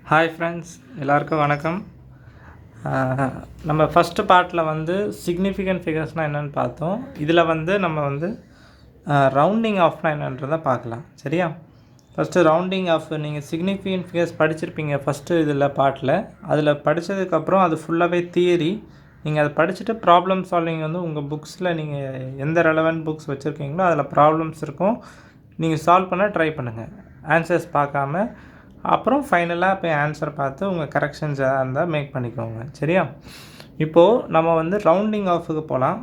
Hi friends, எல்லாருக்கும் வணக்கம். நம்ம ஃபஸ்ட்டு பார்ட்டில் வந்து சிக்னிஃபிகண்ட் ஃபிகர்ஸ்னால் என்னென்னு பார்த்தோம். இதில் வந்து நம்ம வந்து ரவுண்டிங் ஆஃப்னா என்னன்றதை பார்க்கலாம். சரியா? ஃபஸ்ட்டு ரவுண்டிங் ஆஃப் நீங்கள் சிக்னிஃபிகண்ட் ஃபிகர்ஸ் படிச்சிருப்பீங்க ஃபஸ்ட்டு இதில் பார்ட்டில். அதில் படித்ததுக்கப்புறம் அது ஃபுல்லாகவே தியரி. நீங்கள் அதை படிச்சுட்டு ப்ராப்ளம் சால்விங் வந்து உங்கள் புக்ஸில் நீங்கள் எந்த ரெலவெண்ட் புக்ஸ் வச்சுருக்கீங்களோ அதில் ப்ராப்ளம்ஸ் இருக்கும். நீங்கள் சால்வ் பண்ண ட்ரை பண்ணுங்கள், ஆன்சர்ஸ் பார்க்காம. அப்புறம் ஃபைனலாக போய் ஆன்சர் பார்த்து உங்கள் கரெக்ஷன்ஸ் எதாக இருந்தால் மேக் பண்ணிக்கோங்க. சரியா? இப்போது நம்ம வந்து ரவுண்டிங் ஆஃபுக்கு போகலாம்.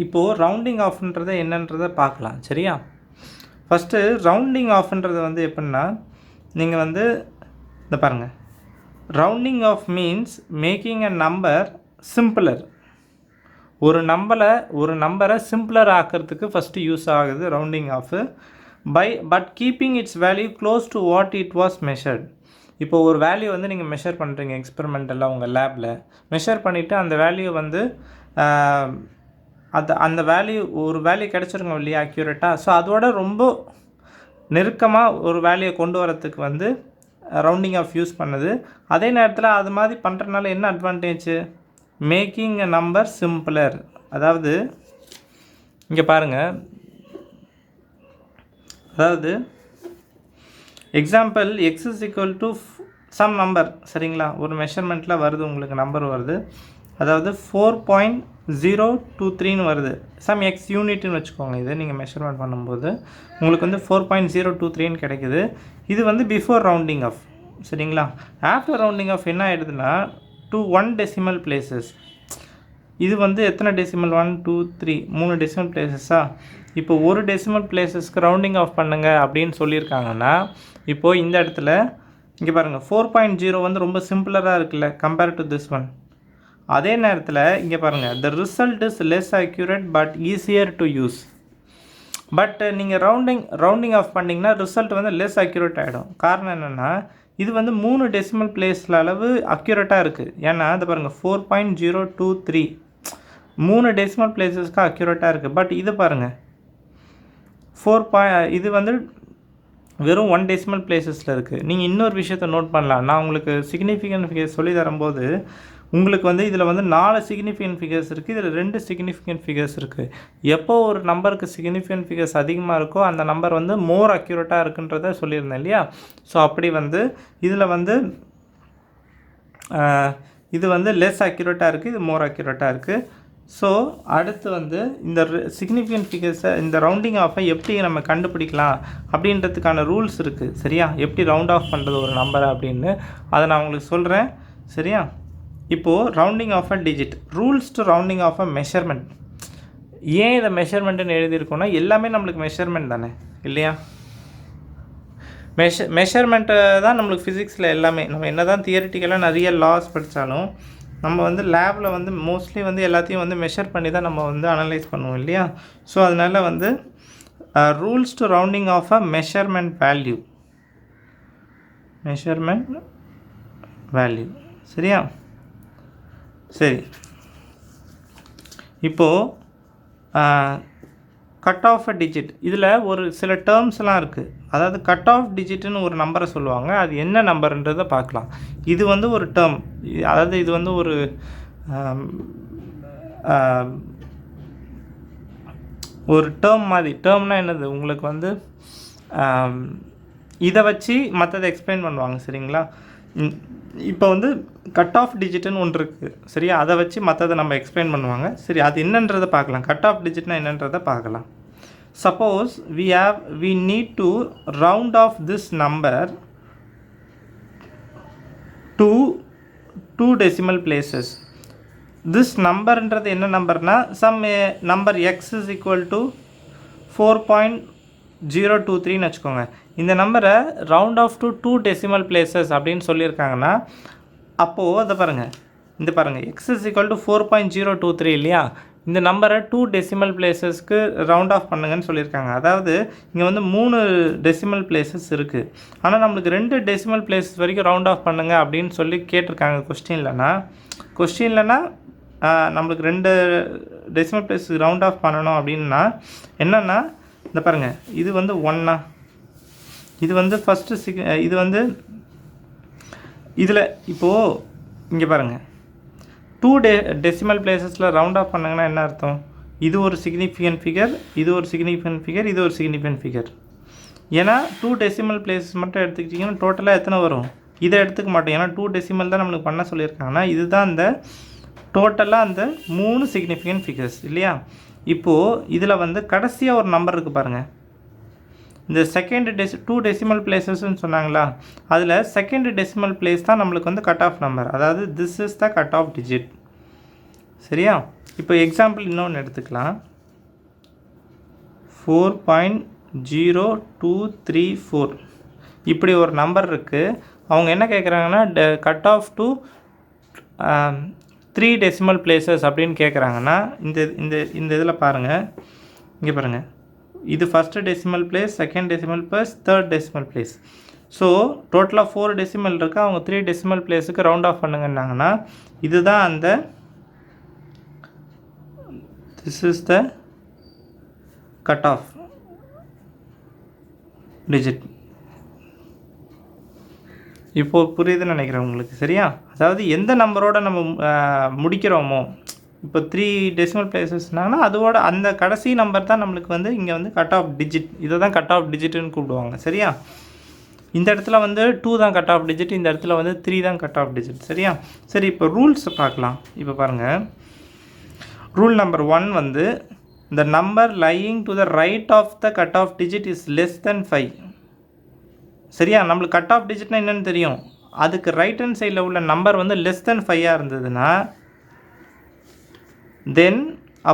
இப்போது ரவுண்டிங் ஆஃப்ன்றதை என்னன்றதை பார்க்கலாம். சரியா? ஃபஸ்ட்டு ரவுண்டிங் ஆஃப்ன்றது வந்து எப்படின்னா, நீங்கள் வந்து இந்த பாருங்கள், rounding off means making a number simpler. ஒரு நம்பரை சிம்பிளர் ஆக்கிறதுக்கு ஃபஸ்ட்டு யூஸ் ஆகுது rounding off. But keeping its value close to what it was measured. இப்போ ஒரு வேல்யூ வந்து நீங்கள் மெஷர் பண்ணுறீங்க எக்ஸ்பெரிமெண்டெல்லாம் உங்கள் லேபில் மெஷர் பண்ணிவிட்டு அந்த வேல்யூ வந்து அந்த வேல்யூ ஒரு வேல்யூ கிடச்சிருங்க இல்லையா அக்யூரேட்டாக. ஸோ அதோட ரொம்ப நெருக்கமாக ஒரு வேல்யூயை கொண்டு வரத்துக்கு வந்து ரவுண்டிங் ஆஃப் யூஸ் பண்ணுது. அதே நேரத்தில் அது மாதிரி பண்ணுறதுனால என்ன advantage? Making a number simpler. அதாவது இங்கே பாருங்கள், அதாவது example x is equal to sum number. சரிங்களா? ஒரு மெஷர்மெண்ட்டில் வருது, உங்களுக்கு நம்பர் வருது. அதாவது 4.023 வருது. சம் எக்ஸ் யூனிட்னு வச்சுக்கோங்க. இது நீங்கள் மெஷர்மெண்ட் பண்ணும்போது உங்களுக்கு வந்து 4.023 கிடைக்குது. இது வந்து பிஃபோர் ரவுண்டிங் ஆஃப். சரிங்களா? ஆஃப்டர் ரவுண்டிங் ஆஃப் என்ன ஆகிடுதுன்னா டு 1 டெசிமல் பிளேசஸ். இது வந்து எத்தனை டெசிமல்? 1 2 3 3 டெசிமல் பிளேசஸா? இப்போ ஒரு டெசிமல் பிளேசஸ்க்கு ரவுண்டிங் ஆஃப் பண்ணுங்க அப்படின்னு சொல்லியிருக்காங்கன்னா, இப்போது இந்த இடத்துல இங்கே பாருங்கள் 4.0 வந்து ரொம்ப சிம்பிளராக இருக்குல்ல கம்பேர் டு திஸ் ஒன். அதே நேரத்தில் இங்கே பாருங்கள், the result is less accurate but easier to use. But நீங்கள் ரவுண்டிங் ஆஃப் பண்ணிங்கன்னா ரிசல்ட் வந்து லெஸ் அக்யூரேட் ஆகிடும். காரணம் என்னென்னா, இது வந்து 3 டெசிமல் பிளேஸில் அளவு அக்யூரேட்டாக இருக்குது. ஏன்னா அது பாருங்கள் 4.023 3 டெசிமல் பிளேஸஸ்க்கு அக்யூரேட்டாக இருக்குது. பட் இது பாருங்கள் இது வந்து வெறும் 1 டெசிமல் பிளேஸஸில் இருக்குது. நீங்கள் இன்னொரு விஷயத்தை நோட் பண்ணலாம். நான் உங்களுக்கு சிக்னிஃபிகண்ட் ஃபிகர்ஸ் சொல்லி தரும்போது உங்களுக்கு வந்து இதில் வந்து 4 சிக்னிஃபிகண்ட் ஃபிகர்ஸ் இருக்குது, இதில் 2 சிக்னிஃபிகண்ட் ஃபிகர்ஸ் இருக்குது. எப்போ ஒரு நம்பருக்கு சிக்னிஃபிகண்ட் ஃபிகர்ஸ் அதிகமாக இருக்கோ அந்த நம்பர் வந்து மோர் அக்யூரேட்டாக இருக்குன்றத சொல்லியிருந்தேன் இல்லையா? ஸோ அப்படி வந்து இதில் வந்து இது வந்து லெஸ் அக்யூரேட்டாக இருக்குது, இது மோர் அக்யூரேட்டாக இருக்குது. ஸோ அடுத்து வந்து இந்த சிக்னிஃபிகண்ட் ஃபிகர்ஸை இந்த ரவுண்டிங் ஆஃபை எப்படி நம்ம கண்டுபிடிக்கலாம் அப்படின்றதுக்கான ரூல்ஸ் இருக்குது. சரியா? எப்படி ரவுண்ட் ஆஃப் பண்ணுறது ஒரு நம்பரை அப்படின்னு அதை நான் உங்களுக்கு சொல்கிறேன். சரியா? இப்போது rounding off a digit, rules to rounding off a measurement. ஏன் இதை மெஷர்மெண்ட்டுன்னு எழுதியிருக்கோன்னா எல்லாமே நம்மளுக்கு மெஷர்மெண்ட் தானே இல்லையா? மெஷர்மெண்ட்டு தான் நம்மளுக்கு ஃபிசிக்ஸில் எல்லாமே. நம்ம என்ன தான் தியரிட்டிக்கலாக நிறைய லாஸ் படித்தாலும் நம்ம வந்து லேபில் வந்து மோஸ்ட்லி வந்து எல்லாத்தையும் வந்து மெஷர் பண்ணி தான் நம்ம வந்து அனலைஸ் பண்ணுவோம் இல்லையா? ஸோ அதனால் வந்து rules to rounding off a measurement value. சரியா? சரி, இப்போது கட் ஆஃப் அ டிஜிட், இதில் ஒரு சில டேர்ம்ஸ்லாம் இருக்குது. அதாவது கட் ஆஃப் டிஜிட்னு ஒரு நம்பரை சொல்லுவாங்க. அது என்ன நம்பர்ன்றதை பார்க்கலாம். இது வந்து ஒரு டேர்ம், அதாவது இது வந்து ஒரு டேர்ம் மாதிரி. டேர்ம்னால் என்னது? உங்களுக்கு வந்து இதை வச்சு மற்றதை எக்ஸ்பிளைன் பண்ணுவாங்க. சரிங்களா? இப்போ வந்து கட் ஆஃப் டிஜிட்னு ஒன்று இருக்குது. சரியா? அதை வச்சு மற்றதை நம்ம எக்ஸ்பிளைன் பண்ணுவாங்க. சரி, அது என்னன்றதை பார்க்கலாம். கட் ஆஃப் டிஜிட்னா என்னன்றதை பார்க்கலாம். Suppose we need to round off this number to 2 decimal places. This numberன்றது என்ன நம்பர்னா some number x is equal to 4.023 வச்சுக்கோங்க. இந்த நம்பரை round off to 2 decimal places அப்படின்னு சொல்லியிருக்காங்கன்னா, அப்போது அதை பாருங்கள், இந்த பாருங்கள் x is equal to 4.023 இல்லையா? இந்த நம்பரை 2 டெசிமல் பிளேசஸ்க்கு ரவுண்ட் ஆஃப் பண்ணுங்கன்னு சொல்லியிருக்காங்க. அதாவது இங்கே வந்து 3 டெசிமல் பிளேசஸ் இருக்குது. ஆனால் நம்மளுக்கு 2 டெசிமல் பிளேசஸ் வரைக்கும் ரவுண்ட் ஆஃப் பண்ணுங்க அப்படின்னு சொல்லி கேட்டிருக்காங்க கொஸ்டின்லனா நம்மளுக்கு 2 டெசிமல் பிளேஸ் ரவுண்ட் ஆஃப் பண்ணணும் அப்படின்னா என்னென்னா, இந்த பாருங்கள், இது வந்து 1, இது வந்து ஃபஸ்ட்டு இது வந்து இதில் இப்போது இங்கே பாருங்கள், 2 டெசிமல் பிளேசஸில் ரவுண்ட் ஆஃப் பண்ணாங்கன்னா என்ன அர்த்தம்? இது ஒரு சிக்னிஃபிகன்ட் ஃபிகர், இது ஒரு சிக்னிஃபிகன்ட் ஃபிகர், இது ஒரு சிக்னிஃபிகன்ட் ஃபிகர். ஏன்னா 2 டெசிமல் பிளேசஸ் மட்டும் எடுத்துக்கிட்டிங்கன்னா டோட்டலாக எத்தனை வரும்? இதை எடுத்துக்க மாட்டோம். ஏன்னா 2 டெசிமல் தான் நம்மளுக்கு பண்ண சொல்லியிருக்காங்கன்னா இதுதான் அந்த டோட்டலாக அந்த 3 சிக்னிஃபிகன்ட் ஃபிகர்ஸ் இல்லையா? இப்போது இதில் வந்து கடைசியாக ஒரு நம்பர் இருக்குது பாருங்கள். இந்த செகண்ட் 2 டெசிமல் பிளேசஸ்ன்னு சொன்னாங்களா, அதில் செகண்ட் டெசிமல் பிளேஸ் தான் நம்மளுக்கு வந்து கட் ஆஃப் நம்பர். அதாவது this is the cut off digit. சரியா? இப்போ எக்ஸாம்பிள் இன்னொன்று எடுத்துக்கலாம். 4.0234 இப்படி ஒரு நம்பர் இருக்குது. அவங்க என்ன கேட்குறாங்கன்னா cut off to 3 decimal places அப்படின்னு கேட்குறாங்கன்னா இந்த இந்த இந்த இதில் பாருங்கள், இங்கே பாருங்கள், இது first decimal place, second decimal place, third decimal place. So டோட்டலாக 4 டெசிமல் இருக்குது. அவங்க 3 டெசிமல் பிளேஸுக்கு ரவுண்ட் ஆஃப் பண்ணுங்கன்னாங்கன்னா இதுதான் அந்த this is the cut off digit. இப்போது புரியுதுன்னு நினைக்கிறேன் உங்களுக்கு. சரியா? அதாவது எந்த நம்பரோட நம்ம முடிக்கிறோமோ, இப்போ 3 டெசிமல் பிளேசஸ்னாங்கன்னா அதோட அந்த கடைசி நம்பர் தான் நம்மளுக்கு வந்து இங்கே வந்து கட் ஆஃப் டிஜிட். இதை தான் கட் ஆஃப் டிஜிட்டுன்னு கூப்பிடுவாங்க. சரியா? இந்த இடத்துல வந்து 2 தான் கட் ஆஃப் டிஜிட், இந்த இடத்துல வந்து 3 தான் கட் ஆஃப் டிஜிட். சரியா? சரி, இப்போ ரூல்ஸ் பார்க்கலாம். இப்போ பாருங்கள், ரூல் நம்பர் 1 வந்து the number lying to the right of the cut off digit is less than 5. சரியா? நம்மளுக்கு கட் ஆஃப் டிஜிட்னா என்னென்னு தெரியும். அதுக்கு ரைட் ஹேண்ட் சைடில் உள்ள நம்பர் வந்து லெஸ் தென் 5 இருந்ததுன்னா தென்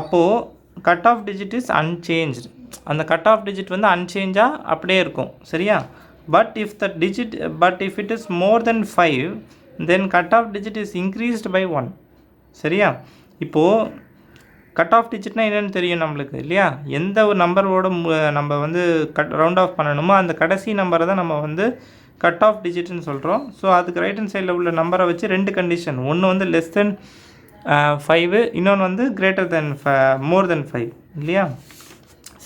அப்போது cut off digit is unchanged. அந்த கட் ஆஃப் டிஜிட் வந்து அன்சேஞ்சாக அப்படியே இருக்கும். சரியா? But if it is more then 5 then cut off digit is increased by 1. சரியா? இப்போது கட் ஆஃப் டிஜிட்னா என்னென்னு தெரியும் நம்மளுக்கு இல்லையா? எந்த ஒரு நம்பரோட நம்ம வந்து ரவுண்ட் ஆஃப் பண்ணணுமோ அந்த கடைசி நம்பரை தான் நம்ம வந்து கட் ஆஃப் டிஜிட்னு சொல்கிறோம். ஸோ அதுக்கு ரைட் ஹேண்ட் சைடில் உள்ள நம்பரை வச்சு 2 கண்டிஷன், ஒன்று வந்து லெஸ் தென் 5, இன்னொன்று வந்து கிரேட்டர் தென் மோர் தென் 5 இல்லையா?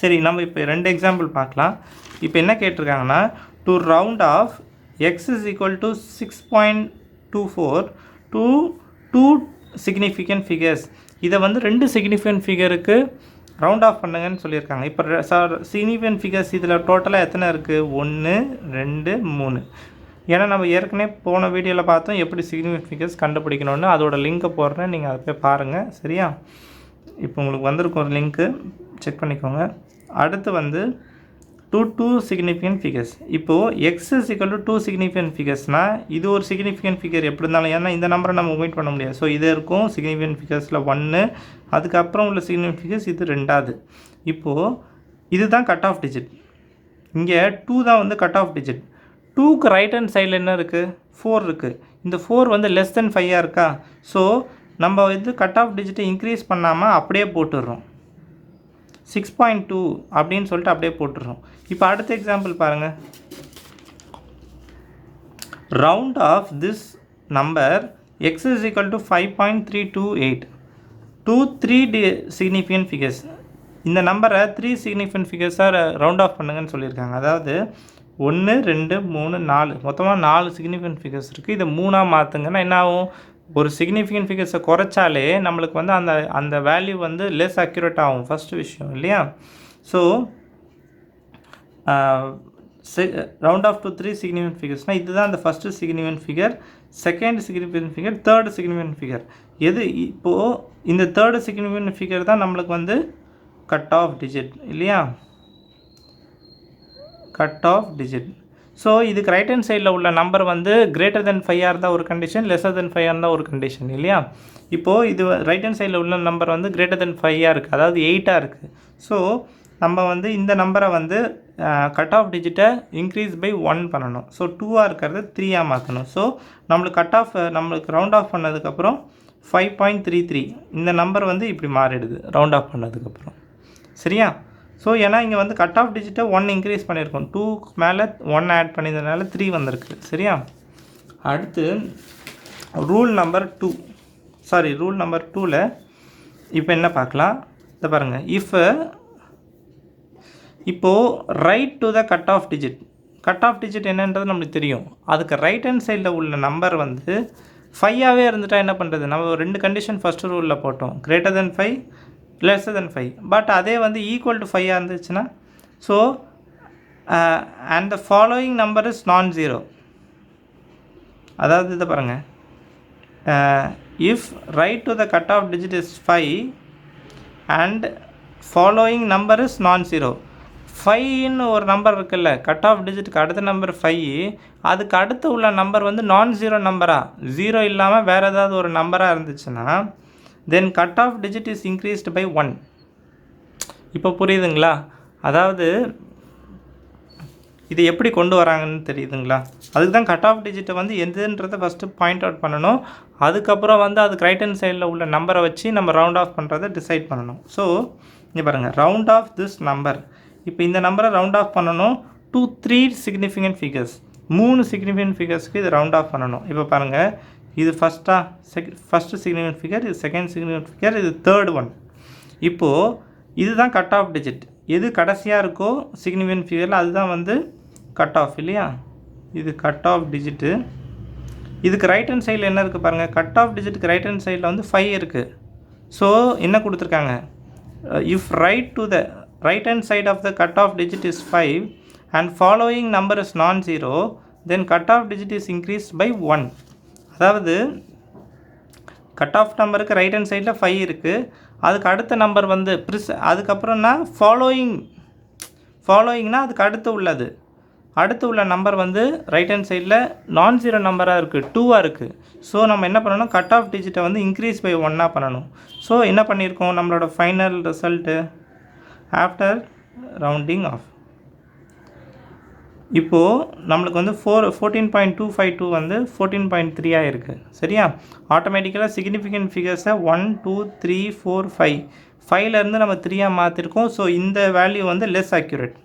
சரி, நம்ம இப்போ 2 எக்ஸாம்பிள் பார்க்கலாம். இப்போ என்ன கேட்டிருக்காங்கன்னா, to round off X is equal to 6.24 to 2 significant figures. இதை வந்து 2 சிக்னிஃபிகன்ட் ஃபிகருக்கு ரவுண்ட் ஆஃப் பண்ணுங்கன்னு சொல்லியிருக்காங்க. இப்போ சிக்னிஃபிகன்ட் ஃபிகர்ஸ் இதில் டோட்டலாக எத்தனை இருக்குது? 1, 2, 3. ஏன்னா நம்ம ஏற்கனவே போன வீடியோவில் பார்த்தோம் எப்படி சிக்னிஃபிகன்ட் ஃபிகர்ஸ் கண்டுபிடிக்கணும்னு. அதோட லிங்க்கை போடுறேன், நீங்கள் அதை போய் பாருங்கள். சரியா? இப்போ உங்களுக்கு வந்திருக்கும் ஒரு லிங்க்கு, செக் பண்ணிக்கோங்க. அடுத்து வந்து 2 சிக்னிஃபிகன்ட் ஃபிகர்ஸ். இப்போது X is equal to 2 significant ஃபிகர்ஸ்னால் இது ஒரு சிக்னிஃபிகன்ட் ஃபிகர் எப்படி இருந்தாலும், ஏன்னா இந்த நம்பரை நம்ம ஒமிட் பண்ண முடியாது. ஸோ இது இருக்கும் சிக்னிஃபிகன்ட் ஃபிகர்ஸில் 1, அதுக்கப்புறம் உள்ள சிக்னிஃபிகன்ட் ஃபிகர்ஸ் இது 2வது. இப்போது இதுதான் கட் ஆஃப் டிஜிட். இங்கே 2 தான் வந்து கட் ஆஃப் டிஜிட். 2க்கு ரைட் ஹேண்ட் சைடில் என்ன இருக்குது? 4 இருக்குது. இந்த 4 வந்து லெஸ் தென் 5 இருக்கா? ஸோ நம்ம வந்து கட் ஆஃப் டிஜிட்டை இன்க்ரீஸ் பண்ணாமல் அப்படியே போட்டுடுறோம். 6.2 அப்படின்னு சொல்லிட்டு அப்படியே போட்டுடுறோம். இப்போ அடுத்த எக்ஸாம்பிள் பாருங்கள். Round off this number x is equal to 5.328 to 3 significant figures. இந்த நம்பரை 3 சிக்னிஃபிகன்ட் ஃபிகர்ஸாக ரவுண்ட் ஆஃப் பண்ணுங்கன்னு சொல்லியிருக்காங்க. அதாவது 1, 2, 3, 4 மொத்தமாக 4 சிக்னிஃபிகன்ட் ஃபிகர்ஸ் இருக்குது. இதை 3ஆக மாற்றுங்கன்னா என்ன ஆகும்? ஒரு சிக்னிஃபிகன்ட் ஃபிகர்ஸை குறைச்சாலே நம்மளுக்கு வந்து அந்த வேல்யூ வந்து லெஸ் அக்யூரேட் ஆகும். ஃபஸ்ட்டு விஷயம் இல்லையா? So round off to 3 significant ஃபிகர்ஸ்னால் இதுதான் அந்த first significant figure, second significant figure, third significant figure. எது இப்போது இந்த தேர்டு சிக்னிஃபிகன்ட் ஃபிகர் தான் நம்மளுக்கு வந்து கட் ஆஃப் டிஜிட் இல்லையா? Cut off digit. ஸோ இதுக்கு ரைட் ஹேண்ட் சைடில் உள்ள நம்பர் வந்து கிரேட்டர் தென் 5 இருந்தால் ஒரு கண்டிஷன், லெஸ்ஸர் தென் 5 இருந்தால் ஒரு கண்டிஷன் இல்லையா? இப்போது இது ரைட் ஹேண்ட் சைடில் உள்ள நம்பர் வந்து கிரேட்டர் தென் 5 இருக்குது, அதாவது 8 இருக்குது. ஸோ நம்ம வந்து இந்த நம்பரை வந்து கட் ஆஃப் டிஜிட்டை இன்க்ரீஸ் பை 1 பண்ணணும். ஸோ 2 இருக்கிறது 3 மாற்றணும். ஸோ நம்மளுக்கு ரவுண்ட் ஆஃப் பண்ணதுக்கப்புறம் 5.33 இந்த நம்பர் வந்து இப்படி மாறிடுது ரவுண்ட் ஆஃப் பண்ணதுக்கப்புறம். சரியா? ஸோ ஏன்னா இங்கே வந்து கட் ஆஃப் டிஜிட்டை 1 இன்க்ரீஸ் பண்ணியிருக்கோம், 2க்கு மேலே 1 ஆட் பண்ணியிருந்ததுனால 3 வந்திருக்கு. சரியா? அடுத்து ரூல் நம்பர் 2ல் இப்போ என்ன பார்க்கலாம்? இதை பாருங்கள். இப்போது right to the cut off digit, cut off digit என்னன்றது நம்மளுக்கு தெரியும். அதுக்கு ரைட் ஹேண்ட் சைடில் உள்ள நம்பர் வந்து 5ஆகவே இருந்துட்டால் என்ன பண்ணுறது? நம்ம 2 கண்டிஷன் ஃபஸ்ட்டு ரூலில் போட்டோம். Greater than 5 lesser then 5. But அதே வந்து ஈக்குவல் டு 5ஆக இருந்துச்சுன்னா so and the following number is non zero. அதாவது இதை பாருங்கள், if right to the cut off digit is 5 and following number is non zero. 5ன்னு ஒரு number இருக்குல்ல, cut off டிஜிட்டுக்கு அடுத்த number 5, அதுக்கு அடுத்து உள்ள நம்பர் வந்து நான் ஜீரோ நம்பராக, ஜீரோ இல்லாமல் வேறு ஏதாவது ஒரு நம்பராக இருந்துச்சுன்னா then cut off digit is increased by 1. இப்போ புரியுதுங்களா? அதாவது இது எப்படி கொண்டு வராங்கன்னு தெரியுதுங்களா? அதுக்கு தான் கட் ஆஃப் டிஜிட்டை வந்து எதுன்றதை ஃபஸ்ட்டு பாயிண்ட் அவுட் பண்ணணும். அதுக்கப்புறம் வந்து அதுக்கு ரைட் ஹேண்ட் சைடில் உள்ள நம்பரை வச்சு நம்ம ரவுண்ட் ஆஃப் பண்ணுறதை டிசைட் பண்ணணும். ஸோ இங்கே பாருங்கள், ரவுண்ட் ஆஃப் திஸ் நம்பர். இப்போ இந்த நம்பரை ரவுண்ட் ஆஃப் பண்ணணும் டு 3 சிக்னிஃபிகண்ட் ஃபிகர்ஸ். 3 சிக்னிஃபிகண்ட் ஃபிகர்ஸ்க்கு இது ரவுண்ட் ஆஃப் பண்ணணும். இப்போ பாருங்கள், இது ஃபஸ்ட்டு சிக்னிஃபிகண்ட் ஃபிகர், இது செகண்ட் சிக்னிஃபிகண்ட் ஃபிகர், இது தேர்ட் ஒன். இப்போது இதுதான் கட் ஆஃப் டிஜிட். எது கடைசியாக இருக்கோ சிக்னிஃபிகண்ட் ஃபிகரில் அதுதான் வந்து கட் ஆஃப் இல்லையா? இது கட் ஆஃப் டிஜிட்டு. இதுக்கு ரைட் ஹேண்ட் சைடில் என்ன இருக்குது பாருங்கள், கட் ஆஃப் டிஜிட்டுக்கு ரைட் ஹேண்ட் சைடில் வந்து 5 இருக்குது. ஸோ என்ன கொடுத்துருக்காங்க, if right to the right hand side of the cut off digit is 5 and following number is non zero then cut off digit is increased by 1. அதாவது cut off நம்பருக்கு right hand சைடில் 5 இருக்குது, அதுக்கு அடுத்த number வந்து அதுக்கப்புறம்னா ஃபாலோயிங்னா அதுக்கு அடுத்து உள்ள நம்பர் வந்து ரைட் ஹேண்ட் சைடில் நான் ஜீரோ நம்பராக இருக்குது, 2ஆக இருக்குது. ஸோ நம்ம என்ன பண்ணணும், கட் ஆஃப் டிஜிட்டை வந்து இன்க்ரீஸ் பை 1ஆக பண்ணணும். ஸோ என்ன பண்ணியிருக்கோம், நம்மளோட final result after rounding off. இப்போது நம்மளுக்கு வந்து 14.252 வந்து 14.3 இருக்குது. சரியா? ஆட்டோமேட்டிக்கலாக சிக்னிஃபிகண்ட் ஃபிகர்ஸை 1 2 3 4 5 5லேருந்து நம்ம 3ஆக மாற்றிருக்கோம். ஸோ இந்த வேல்யூ வந்து லெஸ் அக்யூரேட்.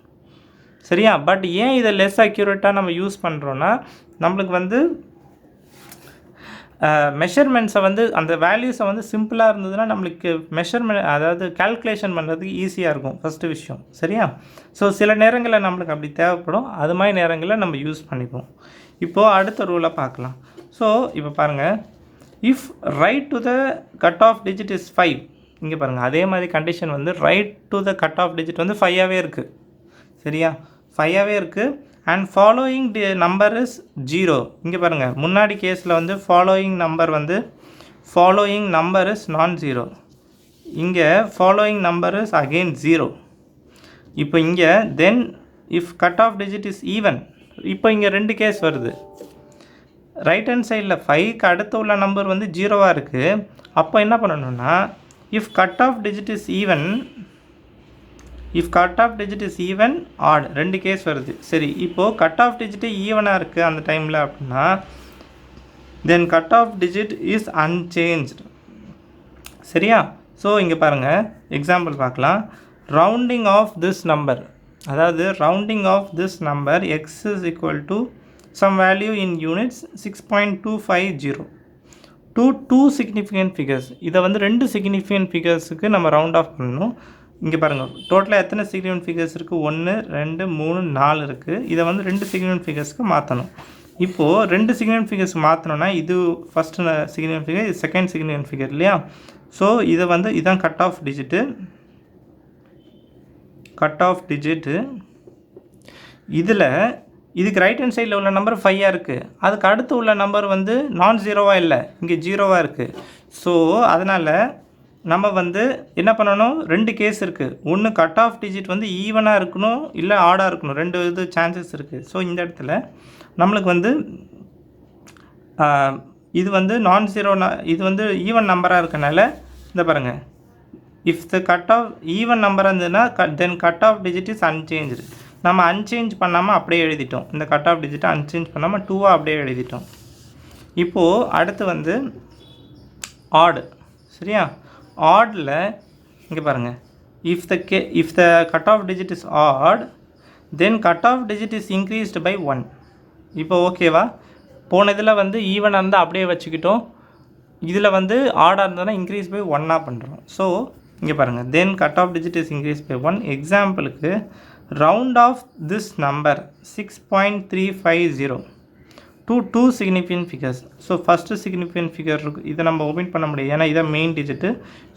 சரியா? பட் ஏன் இதை லெஸ் அக்யூரேட்டாக நம்ம யூஸ் பண்ணுறோன்னா, நம்மளுக்கு வந்து மெஷர்மெண்ட்ஸை வந்து அந்த வேல்யூஸை வந்து சிம்பிளாக இருந்ததுன்னா நம்மளுக்கு மெஷர்மெண்ட் அதாவது கால்குலேஷன் பண்ணுறதுக்கு ஈஸியாக இருக்கும் ஃபஸ்ட்டு விஷயம். சரியா? ஸோ சில நேரங்களில் நம்மளுக்கு அப்படி தேவைப்படும், அது மாதிரி நேரங்களில் நம்ம யூஸ் பண்ணிப்போம். இப்போது அடுத்த ரூலை பார்க்கலாம். ஸோ இப்போ பாருங்கள், if right to the cut off digit is 5. இங்கே பாருங்கள், அதே மாதிரி கண்டிஷன் வந்து right to the cut off digit வந்து 5ஆகவே இருக்குது. சரியா? 5ஆகவே இருக்குது அண்ட் ஃபாலோயிங் நம்பர் இஸ் 0. இங்கே பாருங்கள், முன்னாடி கேஸில் வந்து following number is non zero. இங்கே ஃபாலோயிங் நம்பர் இஸ் அகெயின் 0. இப்போ இங்கே தென் if cut off digit is even. இப்போ இங்கே 2 கேஸ் வருது. ரைட் ஹேண்ட் சைடில் 5க்கு அடுத்து உள்ள நம்பர் வந்து 0ஆக இருக்குது. அப்போ என்ன பண்ணணும்னா, if cut off digit is even, add 2 case வருது. சரி, இப்போது கட் ஆஃப் டிஜிட்டு ஈவனாக இருக்குது அந்த டைமில் அப்படின்னா then cut off digit is unchanged. சரியா? ஸோ இங்கே பாருங்கள், எக்ஸாம்பிள் பார்க்கலாம். ரவுண்டிங் ஆஃப் திஸ் நம்பர், அதாவது rounding off this number x is equal to some value in units 6.250 to 2 significant figures. இதை வந்து 2 சிக்னிஃபிகண்ட் ஃபிகர்ஸுக்கு நம்ம ரவுண்ட் ஆஃப் பண்ணணும். இங்கே பாருங்கள், டோட்டலாக எத்தனை சிக்னிஃபிகண்ட் ஃபிகர்ஸ் இருக்குது, 1 2 3 4 இருக்குது. இதை வந்து 2 சிக்னிஃபிகண்ட் ஃபிகர்ஸ்க்கு மாற்றணும். இப்போது 2 சிக்னிஃபிகண்ட் ஃபிகர்ஸ் மாற்றணும்னா இது ஃபஸ்ட்டு சிக்னிஃபிகண்ட் ஃபிகர், இது செகண்ட் சிக்னிஃபிகண்ட் ஃபிகர் இல்லையா? ஸோ இதை வந்து இதுதான் கட் ஆஃப் டிஜிட்டு. இதில் இதுக்கு ரைட் ஹேண்ட் சைடில் உள்ள நம்பர் 5ஆக இருக்குது, அதுக்கு அடுத்து உள்ள நம்பர் வந்து நான் ஜீரோவாக இல்லை, இங்கே 0ஆக இருக்குது. ஸோ அதனால் நம்ம வந்து என்ன பண்ணணும், 2 கேஸ் இருக்குது. ஒன்று கட் ஆஃப் டிஜிட் வந்து ஈவனாக இருக்கணும், இல்லை ஆடாக இருக்கணும், 2 இது சான்சஸ் இருக்குது. ஸோ இந்த இடத்துல நம்மளுக்கு வந்து இது வந்து நான் ஜீரோ, இது வந்து ஈவன் நம்பராக இருக்கனால இந்த பாருங்கள், if the cut of even நம்பராக இருந்ததுன்னா தென் cut off digit is unchanged. நம்ம அன்சேஞ்ச் பண்ணாமல் அப்படியே எழுதிட்டோம். இந்த கட் ஆஃப் டிஜிட்டை அன்சேஞ்ச் பண்ணாமல் 2ஆக அப்படியே எழுதிட்டோம். இப்போது அடுத்து வந்து ஆடு. சரியா? ஆடில் இங்கே பாருங்கள், if the cut off digit is odd then cut off digit is increased by 1. இப்போ ஓகேவா? போன இதில் வந்து ஈவனாக இருந்தால் அப்படியே வச்சுக்கிட்டோம், இதில் வந்து ஆடாக இருந்ததுன்னா இன்க்ரீஸ் பை 1ஆக பண்ணுறோம். ஸோ இங்கே பாருங்கள், then cut off digit is increase by 1. எக்ஸாம்பிளுக்கு round off this number 6.350 to two significant figures. So first significant figure இதை நம்ம ஓபன் பண்ண முடியாது ஏன்னா இதான் மெயின் டிஜிட்.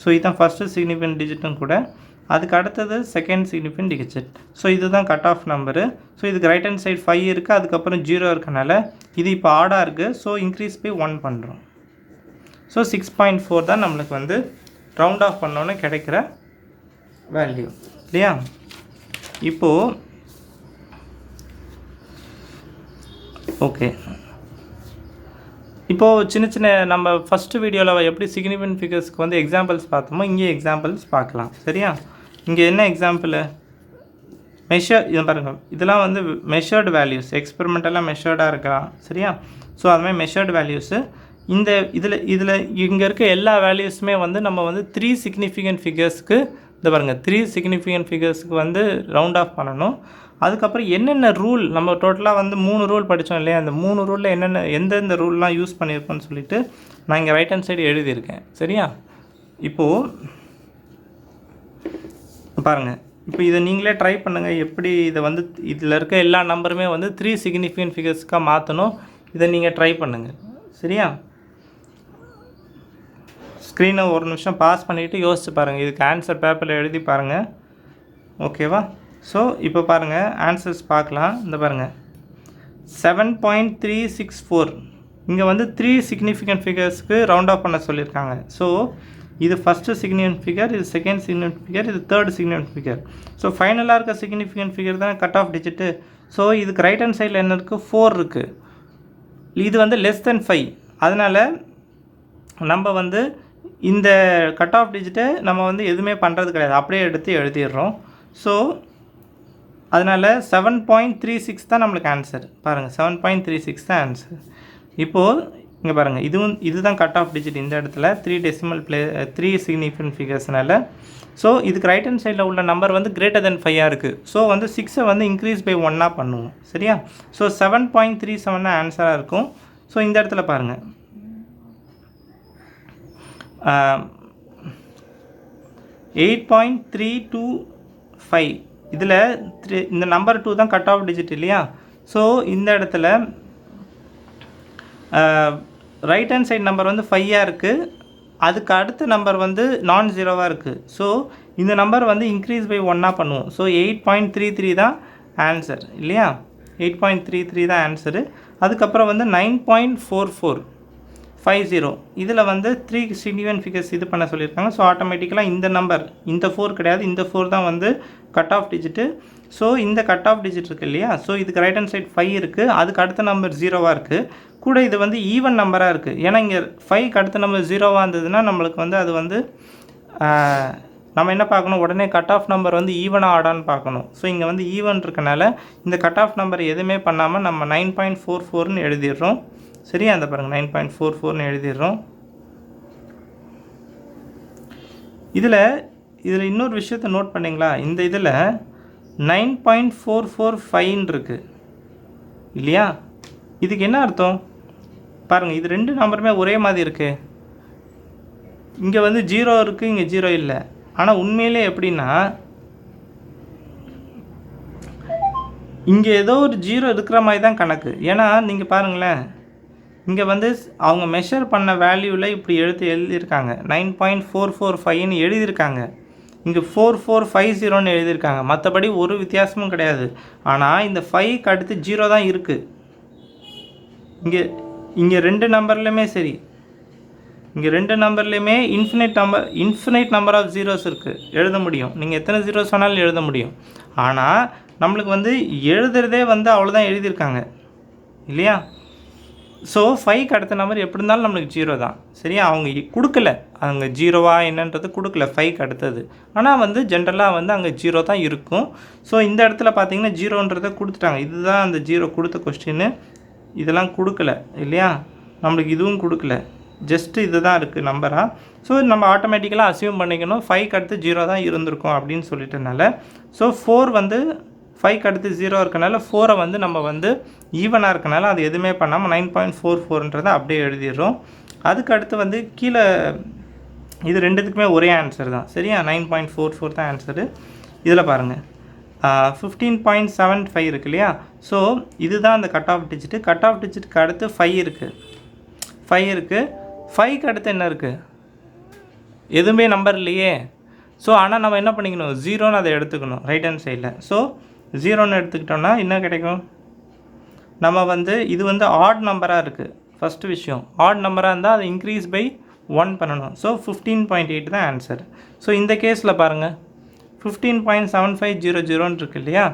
ஸோ இதுதான் ஃபஸ்ட்டு சிக்னிஃபிகன்ட் டிஜிட்டும் கூட. அதுக்கு அடுத்தது செகண்ட் சிக்னிஃபிகன்ட் டிஜிட். ஸோ இதுதான் கட் ஆஃப் நம்பரு. ஸோ இதுக்கு ரைட் ஹேண்ட் சைடு 5 இருக்குது, அதுக்கப்புறம் 0 இருக்கனால இது இப்போ ஆடாக இருக்குது. ஸோ இன்க்ரீஸ் பை 1 பண்ணுறோம். ஸோ 6.4 தான் நம்மளுக்கு வந்து ரவுண்ட் ஆஃப் பண்ணோன்னு கிடைக்கிற வேல்யூ இல்லையா. இப்போது ஓகே, இப்போது சின்ன சின்ன நம்ம ஃபஸ்ட்டு வீடியோவில் எப்படி சிக்னிஃபிகன்ட் ஃபிகர்ஸ்க்கு வந்து எக்ஸாம்பிள்ஸ் பார்த்தோமோ இங்கே எக்ஸாம்பிள்ஸ் பார்க்கலாம். சரியா, இங்கே என்ன எக்ஸாம்பிள் இதை பாருங்கள், இதெல்லாம் வந்து மெஷர்டு வேல்யூஸ், எக்ஸ்பெரிமெண்டெல்லாம் மெஷர்டாக இருக்கலாம். சரியா, ஸோ அதுமாதிரி மெஷர்டு வேல்யூஸு இந்த இதில் இங்கே இருக்க எல்லா வேல்யூஸுமே வந்து நம்ம வந்து 3 சிக்னிஃபிகன்ட் ஃபிகர்ஸ்க்கு இதை பாருங்கள் 3 சிக்னிஃபிகன்ட் ஃபிகர்ஸ்க்கு வந்து ரவுண்ட் ஆஃப் பண்ணணும். அதுக்கப்புறம் என்னென்ன ரூல் நம்ம டோட்டலாக வந்து 3 ரூல் படித்தோம் இல்லையா, அந்த 3 ரூலில் எந்தெந்த ரூல்லாம் யூஸ் பண்ணியிருக்கோன்னு சொல்லிவிட்டு நான் இங்கே ரைட் ஹேண்ட் சைடு எழுதியிருக்கேன். சரியா, இப்போது பாருங்கள், இப்போ இதை நீங்களே ட்ரை பண்ணுங்கள் எப்படி இதை வந்து இதில் இருக்க எல்லா நம்பருமே வந்து 3 சிக்னிஃபிகன்ட் ஃபிகர்ஸ்க்காக மாற்றணும். இதை நீங்கள் ட்ரை பண்ணுங்கள். சரியா, ஸ்க்ரீனை ஒரு நிமிஷம் பாஸ் பண்ணிவிட்டு யோசிச்சு பாருங்கள். இதுக்கு ஆன்சர் பேப்பரில் எழுதி பாருங்கள். ஓகேவா, ஸோ இப்போ பாருங்கள் ஆன்சர்ஸ் பார்க்கலாம். இந்த பாருங்கள் 7.364 இங்கே வந்து 3 சிக்னிஃபிகன்ட் ஃபிகர்ஸ்க்கு ரவுண்ட் ஆஃப் பண்ண சொல்லியிருக்காங்க. ஸோ இது ஃபஸ்ட்டு சிக்னிஃபிகன்ட் ஃபிகர், இது செகண்ட் சிக்னிஃபிகன்ட் ஃபிகர், இது தேர்ட் சிக்னிஃபிகன்ட் ஃபிகர். ஸோ ஃபைனலாக இருக்க சிக்னிஃபிகன்ட் ஃபிகர் தான் கட் ஆஃப் டிஜிட்டு. ஸோ இதுக்கு ரைட் ஹேண்ட் சைடில் என்ன இருக்குது 4 இருக்குது. இது வந்து லெஸ் தென் 5. அதனால் நம்ம வந்து இந்த கட் ஆஃப் டிஜிட்டை நம்ம வந்து எதுவுமே பண்ணுறது கிடையாது, அப்படியே எடுத்து எழுதிடுறோம். ஸோ அதனால் 7.36 தான் நம்மளுக்கு ஆன்சர். பாருங்கள் 7.36 தான் ஆன்சர். இப்போது இங்கே பாருங்கள், இதுதான் கட் ஆஃப் டிஜிட். இந்த இடத்துல 3 சிக்னிஃபிகன்ட் ஃபிகர்ஸ்னால ஸோ இதுக்கு ரைட் ஹேண்ட் சைடில் உள்ள நம்பர் வந்து கிரேட்டர் தென் 5 இருக்குது. ஸோ வந்து 6 வந்து இன்க்ரீஸ் பை 1 பண்ணுவோம். சரியா, ஸோ 7.37 ஆன்சராக இருக்கும். ஸோ இந்த இடத்துல பாருங்கள் 8.325 இதில் இந்த நம்பர் 2 தான் கட் ஆஃப் டிஜிட் இல்லையா. ஸோ இந்த இடத்துல ரைட் ஹேண்ட் சைடு நம்பர் வந்து 5 இருக்குது, அதுக்கு அடுத்த நம்பர் வந்து நான் ஜீரோவாக இருக்குது. ஸோ இந்த நம்பர் வந்து இன்க்ரீஸ் பை 1 பண்ணுவோம். ஸோ 8.33 தான் ஆன்சர் இல்லையா, 8.33 தான் ஆன்சரு. அதுக்கப்புறம் வந்து 9.4450 இதில் வந்து 3 சிக்னிஃபிகன்ட் ஃபிகர்ஸ் இது பண்ண சொல்லியிருக்காங்க. ஸோ ஆட்டோமேட்டிக்கலாக இந்த நம்பர், இந்த 4 கிடையாது, இந்த 4 தான் வந்து கட் ஆஃப் டிஜிட்டு. ஸோ இந்த கட் ஆஃப் டிஜிட் இருக்குது இல்லையா, ஸோ இதுக்கு ரைட் ஹேண்ட் சைட் 5 இருக்குது, அதுக்கு அடுத்த நம்பர் 0வாக இருக்குது. கூட இது வந்து ஈவன் நம்பராக இருக்குது. ஏன்னா இங்கே 5க்கு அடுத்த நம்பர் 0வாக இருந்ததுன்னா நம்மளுக்கு வந்து அது வந்து நம்ம என்ன பார்க்கணும், உடனே கட் ஆஃப் நம்பர் வந்து ஈவனாக ஆடான்னு பார்க்கணும். ஸோ இங்கே வந்து ஈவன் இருக்கனால இந்த கட் ஆஃப் நம்பர் எதுவுமே பண்ணாமல் நம்ம 9.44ன்னு எழுதிடுறோம். சரியா, அந்த பாருங்கள் 9.44ன்னு எழுதிடுறோம். இதில் இன்னொரு விஷயத்தை நோட் பண்ணிங்களா, இந்த இதில் 9.445 இருக்குது இல்லையா. இதுக்கு என்ன அர்த்தம் பாருங்கள், இது 2 நம்பருமே ஒரே மாதிரி இருக்குது. இங்கே வந்து 0 இருக்குது, இங்கே 0 இல்லை. ஆனால் உண்மையிலே எப்படின்னா இங்கே ஏதோ ஒரு 0 இருக்கிற மாதிரி தான் கணக்கு. ஏன்னா நீங்கள் பாருங்களேன், இங்கே வந்து அவங்க மெஷர் பண்ண வேல்யூவில் இப்படி எழுதியிருக்காங்க 9.445ன்னு எழுதியிருக்காங்க. இங்கே 4450ன்னு எழுதியிருக்காங்க. மற்றபடி ஒரு வித்தியாசமும் கிடையாது. ஆனால் இந்த 5க்கு அடுத்து 0 தான் இருக்குது. இங்கே 2 நம்பர்லையுமே சரி, இங்கே 2 நம்பர்லையுமே இன்ஃபினைட் நம்பர் ஆஃப் ஜீரோஸ் இருக்குது, எழுத முடியும். நீங்கள் எத்தனை ஜீரோஸ் வேணாலும் எழுத முடியும். ஆனால் நம்மளுக்கு வந்து எழுதுறதே வந்து அவ்வளோதான் எழுதியிருக்காங்க இல்லையா. ஸோ 5க்கு அடுத்த நம்பர் எப்படி இருந்தாலும் நம்மளுக்கு 0 தான். சரியா, அவங்க கொடுக்கல, அங்கே 0வா என்னன்றது கொடுக்கல 5க்கு அடுத்தது. ஆனால் வந்து ஜென்ரலாக வந்து அங்கே 0 தான் இருக்கும். ஸோ இந்த இடத்துல பார்த்தீங்கன்னா 0ன்றதை கொடுத்துட்டாங்க. இதுதான் அந்த 0 கொடுத்த கொஸ்டின்னு. இதெல்லாம் கொடுக்கல இல்லையா, நம்மளுக்கு இதுவும் கொடுக்கல, ஜஸ்ட்டு இது தான் இருக்குது நம்பராக. ஸோ நம்ம ஆட்டோமேட்டிக்கலாக அசியூம் பண்ணிக்கணும் 5க்கு அடுத்து 0 தான் இருந்திருக்கும் அப்படின்னு சொல்லிட்டனால. ஸோ 4 வந்து 5க்கு அடுத்து 0 இருக்கனால 4 வந்து நம்ம வந்து ஈவனாக இருக்கனால அது எதுவுமே பண்ணாமல் 9.44ன்றதை அப்படியே எழுதிடுறோம். அதுக்கு அடுத்து வந்து கீழே இது 2த்துக்குமே ஒரே ஆன்சர் தான். சரியா, 9.44 தான் ஆன்சரு. இதில் பாருங்கள் 15.75 இருக்கு இல்லையா? ஸோ இதுதான் அந்த cut off digit. Cut off டிஜிட்டுக்கு அடுத்து 5 இருக்குது. 5க்கு அடுத்து என்ன இருக்குது? எதுவுமே நம்பர் இல்லையே. ஸோ ஆனால் நம்ம என்ன பண்ணிக்கணும், 0ன்னு அதை எடுத்துக்கணும் ரைட் ஹேண்ட் சைடில். ஸோ 0ன்னு எடுத்துக்கிட்டோம்னா என்ன கிடைக்கும், நம்ம வந்து இது வந்து ஆட் நம்பராக இருக்குது. ஃபஸ்ட்டு விஷயம், ஆட் நம்பராக இருந்தால் அதை இன்க்ரீஸ் பை 1 பண்ணணும். ஸோ 15.8 தான் ஆன்சர். ஸோ இந்த கேஸில் பாருங்கள் 15.7500 இருக்கு இல்லையா?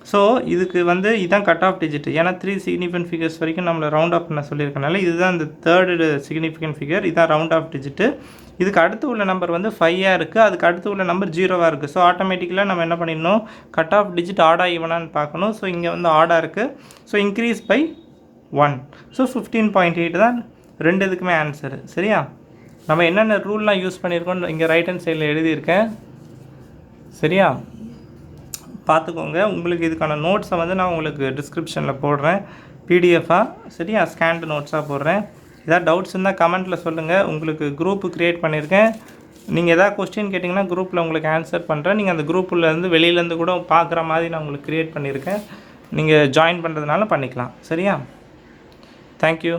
ஸோ இதுக்கு வந்து இதுதான் கட் ஆஃப் டிஜிட். ஏன்னா 3 சிக்னிஃபிகன்ட் ஃபிகர்ஸ் வரைக்கும் நம்மளை ரவுண்ட் ஆஃப் பண்ண சொல்லியிருக்கனால இதுதான் இந்த தேர்டு சிக்னிஃபிகன்ட் ஃபிகர், இதுதான் ரவுண்ட் ஆஃப் டிஜிட்டு. இதுக்கு அடுத்து உள்ள நம்பர் வந்து 5ஆக இருக்குது, அதுக்கு அடுத்து உள்ள நம்பர் 0வாக இருக்குது. ஸோ ஆட்டோமேட்டிக்கலாக நம்ம என்ன பண்ணிடணும், கட் ஆஃப் டிஜிட் ஆடாக ஈவனான்னு பார்க்கணும். ஸோ இங்கே வந்து ஆடாக இருக்குது. So increase by 1. ஸோ 15.8 தான் ரெண்டு இதுக்குமே ஆன்சரு. சரியா? நம்ம என்னென்ன ரூல்லாம் யூஸ் பண்ணியிருக்கோம் இங்கே ரைட் ஹேண்ட் சைடில் எழுதியிருக்கேன். சரியா? பார்த்துக்கோங்க. உங்களுக்கு இதுக்கான நோட்ஸை வந்து நான் உங்களுக்கு டிஸ்கிரிப்ஷனில் போடுறேன் பிடிஎஃபாக. சரியா? ஸ்கேன்டு நோட்ஸாக போடுறேன். ஏதாவது டவுட்ஸ் இருந்தால் கமெண்ட்டில் சொல்லுங்கள். உங்களுக்கு குரூப்பு க்ரியேட் பண்ணியிருக்கேன். நீங்கள் எதாவது கொஸ்டின் கேட்டிங்கன்னா குரூப்பில் உங்களுக்கு ஆன்சர் பண்ணுறேன். நீங்கள் அந்த குரூப்லேருந்து வெளியிலேருந்து கூட பார்க்குற மாதிரி நான் உங்களுக்கு க்ரியேட் பண்ணியிருக்கேன். நீங்கள் ஜாயின் பண்ணுறதுனால பண்ணிக்கலாம். சரியா? தேங்க்யூ.